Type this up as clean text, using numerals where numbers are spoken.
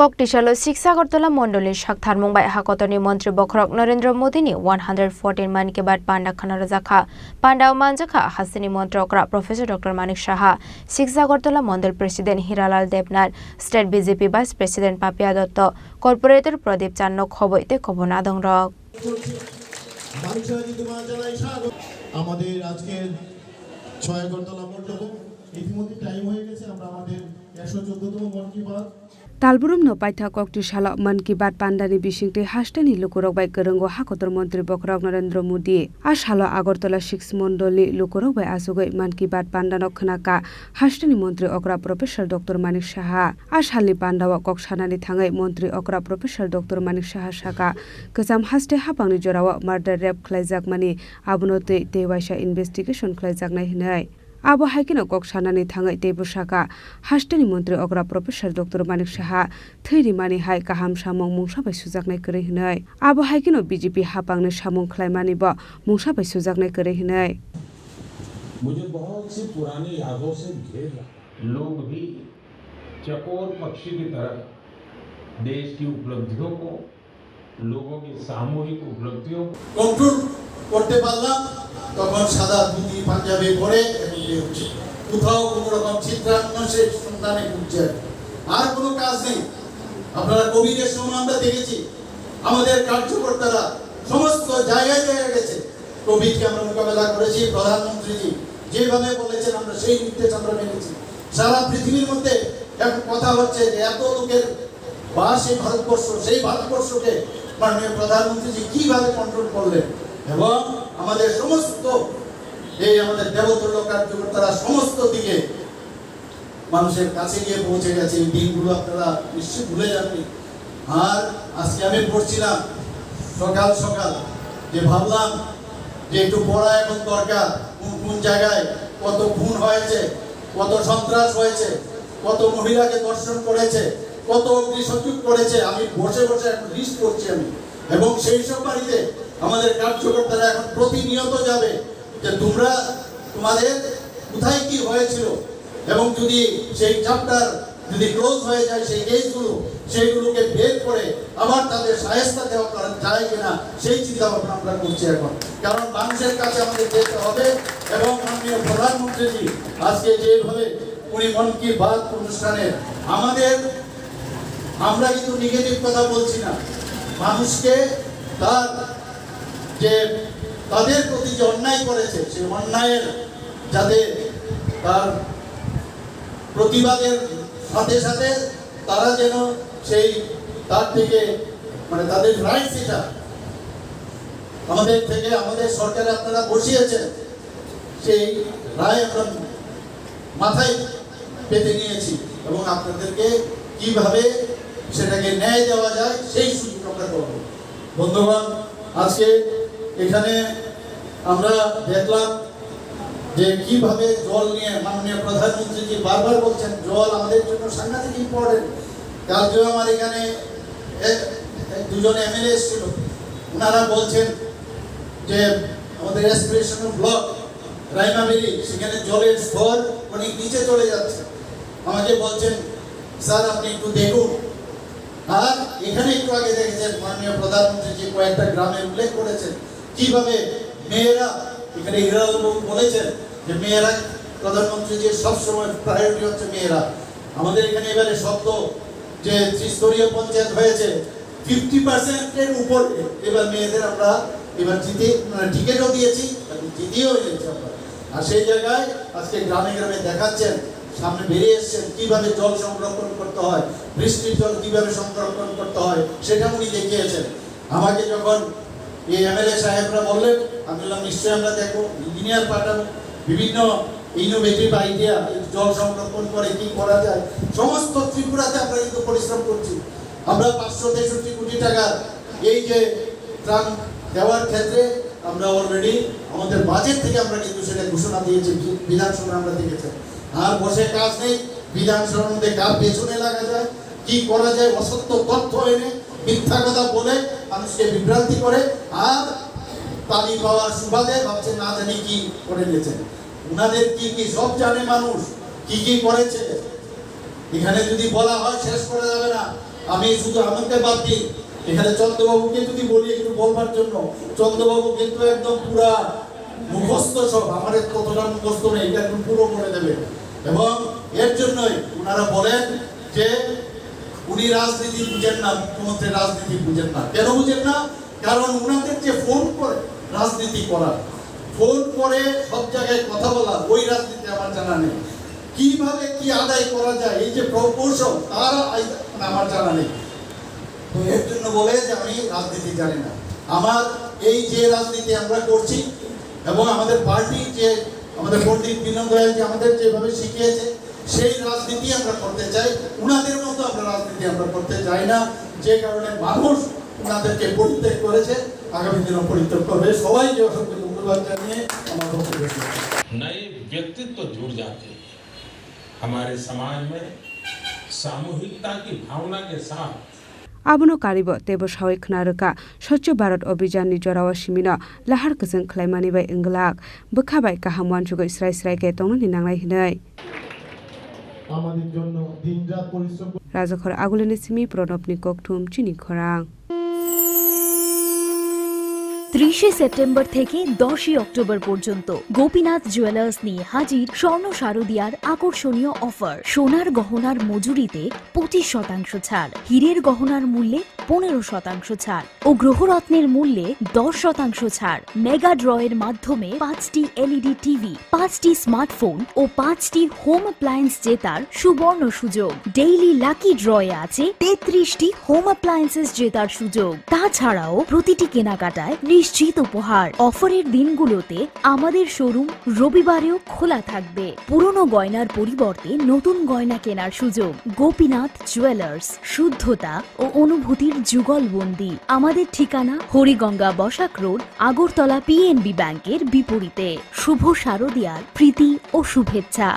Koktisalo Siksagartola Mondoli Shakhtar Mumbai Hakotoni Montri Bokrok Narendra Modini 114 Man ke बाद पांडा खाना रजाखा पांडा मांजखा हसनी मंत्रकरा प्रोफेसर डॉक्टर मानिक शाह सिक्सागरतला mandal president Hiralal Debnath state BJP vice president Papiya Dutta corporator Pradip चान्नक खबैते खबना दंरक আমাদের আজকে ছয়গরতলা মণ্ডলে ইতিমধ্যে টাইম হয়ে গেছে আমরা আমাদের 114তম মন কি বাত तालबुरुम नो पाइथा कक्टिसाला मन की बात पांडानी बिसिंगते हास्टानी लुकुरक बाय गरंगो हाकतर मंत्री बखरक नरेंद्र मोदी आशालो आगरतला 6 मंडली लुकुरक बाय आसुगै मन की बात पांडानो खनाका हास्टानी मंत्री अकरा प्रोफेसर डॉक्टर मानिक शाह आशाली पांडावा कक्सानानि थाङै मंत्री अकरा प्रोफेसर डॉक्टर मानिक शाह साका गोजाम हास्टे हापांनि जरावा मार्डार रेप खलायजाक मानि आबुनते देवाइसा इनभेस्टिगेशन खलायजाकनाय हिनै आबो हाइकिनो कक्सानानि थाङै देबुसाका हास्टेनि मंत्री अग्रा प्रोफेसर डॉक्टर मानिक शाह थैरि मानि हाय गाहाम सामं मुंसाबाय सुजाकनाय करै हिनै आबो हाइकिनो बीजेपी हापांनि सामं खलायमानि ब मुंसाबाय सुजाकनाय करै हिनै मुझे बहुत सी पुरानी यादों से घेर लोग भी चकोर पक्षी की तरह देश की उपलब्धियों को लोगों की सामूहिक उपलब्धियों को कंट्रोल করতে পারলাম তখন সাদা ধুতি পাঞ্জাবি পরে এমনি কোথাও কোনো রকম চিত্রাঙ্কনের সন্ধানে খুঁজছে আর কোনো কাজ নেই আপনারা কোভিডের সময় আমরা দেখেছি আমাদের কার্যকর্তারা সমস্ত জায়গায় গেছে কোভিডকে আমরা মোকাবেলা করেছি প্রধানমন্ত্রীজি যেভাবে বলেছেন আমরা সেই নির্দেশ আমরা মেনেছি সারা পৃথিবীর মধ্যে এখন কথা হচ্ছে যে এত লোকের বাস এই ভারতবর্ষ সেই ভারতবর্ষকে মাননীয় প্রধানমন্ত্রীজি কিভাবে কন্ট্রোল করলেন এবং আমাদের সমস্ত এই আমাদের দেবতুল্য কার্যকর্তারা সমস্ত দিকে মানুষের কাছে গিয়ে পৌঁছে গেছে এই দিনগুলো আপনারা নিশ্চয়ই ভুলে যাননি আর আজকে আমি পড়ছিলাম সকাল সকাল যে ভাবলাম যে একটু পড়া এখন দরকার কোন জায়গায় কত খুন হয়েছে কত সন্ত্রাস হয়েছে কত মহিলাকে ধর্ষণ করেছে কত অগ্নিসংযোগ করেছে আমি বসে বসে এখন লিস্ট করছি আমি এবং সেই সব বাড়িতে আমাদের কার্যকর্তারা এখন প্রতিনিয়ত যাবে যে তোমরা তোমাদের কোথায় কি হয়েছিল এবং যদি সেই চ্যাপ্টার যদি ক্লোজ হয়ে যায় সেই কেসগুলো সেইগুলোকে বের করে আবার তাদের সাহায্য দেওয়া করা যায় কিনা সেই চিন্তা ভাবনা আমরা করছি এখন কারণ মানুষের কাছে আমাদের যেতে হবে এবং মাননীয় প্রধানমন্ত্রীজি আজকে যেভাবে উনি মন কি বাত অনুষ্ঠানে আমাদের আমরা কিন্তু নেগেটিভ কথা বলছি না মানুষকে তার যে তাদের প্রতি যে অন্যায় করেছে সেই অন্যায়ের যাতে তার প্রতিবাদের সাথে সাথে তারা যেন সেই তার থেকে মানে তাদের রাইটস এটা আমাদের থেকে আমাদের সরকারে আপনারা বসিয়েছেন সেই রায় আমরা মাথায় পেতে নিয়েছি এবং আপনাদেরকে কিভাবে সেটাকে ন্যায় দেওয়া যায় সেই সুযোগ আমরা করব বন্ধুগণ আজকে এখানে আমরা দেখলাম যে কিভাবে জল নিয়ে মাননীয় প্রধানমন্ত্রীজি বারবার বলছেন জল আমাদের জন্য সাংঘাতিক ইম্পর্টেন্ট কালকে আমার এখানে দুজন এমএলএ এসেছিল ওনারা বলছেন যে আমাদের এসপিরেশনাল ব্লক রাইমাবেরি সেখানে জলের স্তর অনেক নিচে চলে যাচ্ছে আমাকে বলছেন স্যার আপনি একটু দেখুন আর এখানে একটু আগে দেখেছেন মাননীয় প্রধানমন্ত্রী কয়েকটা গ্রামে উল্লেখ করেছেন কিভাবে মেয়েরা এখানে হিরালাল বলেছেন যে মেয়েরা প্রধানমন্ত্রী যে সবসময় প্রায়োরিটি হচ্ছে মেয়েরা আমাদের এখানে এবারে শব্দ যে ত্রিস্তরীয় পঞ্চায়েত হয়েছে 50% এর উপরে এবার মেয়েদের আমরা এবার জিতে টিকিটও দিয়েছি এবং জিতেও এনেছি আমরা আর সেই জায়গায় আজকে গ্রামে গ্রামে দেখাচ্ছেন সামনে বেরিয়ে এসেছেন কিভাবে জল সংরক্ষণ করতে হয় বৃষ্টির জল কিভাবে সংরক্ষণ করতে হয় সেটা উনি দেখিয়েছেন আমাকে যখন এই এমএলএ সাহেবরা বললেন আমি বললাম নিশ্চয়ই আমরা দেখো ইঞ্জিনিয়ার পাঠাবো বিভিন্ন ইনোভেটিভ আইডিয়া জল সংরক্ষণ করে কি করা যায় সমস্ত ত্রিপুরাতে আমরা কিন্তু পরিশ্রম করছি আমরা 563 কোটি টাকা এই যে ত্রাণ দেওয়ার ক্ষেত্রে আমরা অলরেডি আমাদের বাজেট থেকে আমরা কিন্তু সেটা ঘোষণা দিয়েছি বিধানসভা আমরা দেখেছি আর বসে কাজ নেই বিধানসভার মধ্যে কার পেছনে লাগা যায় কি করা যায় অসত্য তথ্য এনে মিথ্যা কথা বলে মানুষকে বিভ্রান্তি করে আর পানি পাওয়ার সুবাদে ভাবছে না জানি কি করে নিয়েছেন ওনাদের কি কি সব জানে মানুষ কি কি করেছে এখানে যদি বলা হয় শেষ করা যাবে না আমি শুধু আমাকে বাদ দিই, এখানে চন্দ্রবাবুকে যদি বলি একটু বলবার জন্য, চন্দ্রবাবু কিন্তু একদম পুরা মুখস্থ সব, আমার কতটা মুখস্থ নেই, এটা একদম পুরো করে দেবে। এবং এর জন্যই ওনারা বলেন যে উনি রাজনীতি বুঝেন না, মুখ্যমন্ত্রী রাজনীতি বুঝেন না। কেন বুঝেন না? কারণ উনাদের যে ফোন করে রাজনীতি করা, ফোন করে সব জায়গায় কথা বলা, ওই রাজনীতি আমার জানা নেই। কিভাবে কি আদায় করা যায় এই যে প্রকৌশল, তার আমার জানা নেই। তো এর জন্য বলে যে আমি রাজনীতি জানি না। আমার এই যে রাজনীতি আমরা করছি এবং আমাদের পার্টি যে আমাদের পণ্ডিত বিনোদ দয়াল যে আমাদের যেভাবে শিখিয়েছে, সেই রাজনীতি আমরা করতে চাই। উনাদের মতো আমরা রাজনীতি আমরা করতে চাই না, যে কারণে মানুষ উনাদেরকে পরিত্যাগ করেছে, আগামী দিনও পরিত্যাগ করবে। সবাইকে অসংখ্য ধন্যবাদ জানিয়ে আমার বক্তব্য শেষ করছি। नए व्यक्तित्व जुड़ जाते हैं हमारे समाज में, सामूहिकता की भावना के साथ। आबनो कारिब तेबो सावै खनारका स्वच्छ भारत अभियान नि जरावा सिमिना लाहार गोजों खलायमानि बाय इंगलाक बोखाबाय काहामवान जुगै स्राय स्राय के तंगनि नांनाय हिनै আমাদের জন্য দিনরাত পরিশ্রম राजाखर आगुलेनि सिमी प्रणबनि ककथुम चिनि खरां 30 সেপ্টেম্বর থেকে 10 অক্টোবর পর্যন্ত গোপীনাথ জুয়েলার্স নিয়ে হাজির স্বর্ণ শারদিয়ার আকর্ষণীয় অফার। সোনার গহনার মজুরিতে 25% ছাড়, হীরের গহনার মূল্যে 15% ছাড় ও গ্রহরত্নের মূল্যে 10% ছাড়। মেগা ড্রয়ের মাধ্যমে 5টি এলইডি টিভি, 5টি স্মার্টফোন ও 5টি হোম অ্যাপ্লায়েন্স জেতার সুবর্ণ সুযোগ। ডেইলি লাকি ড্রয়ে আছে 33টি হোম অ্যাপ্লায়েন্সেস জেতার সুযোগ। তাছাড়াও প্রতিটি কেনাকাটায় নিশ্চিত উপহার। অফারের দিনগুলোতে আমাদের শোরুম রবিবারেও খোলা থাকবে। পুরনো গয়নার পরিবর্তে নতুন গয়না কেনার সুযোগ। গোপীনাথ জুয়েলার্স, শুদ্ধতা ও অনুভূতির যুগলবন্দি। আমাদের ঠিকানা হরিগঙ্গা বসাক রোড, আগরতলা পিএনবি ব্যাংকের বিপরীতে। শুভ শারদিয়ার প্রীতি ও শুভেচ্ছা।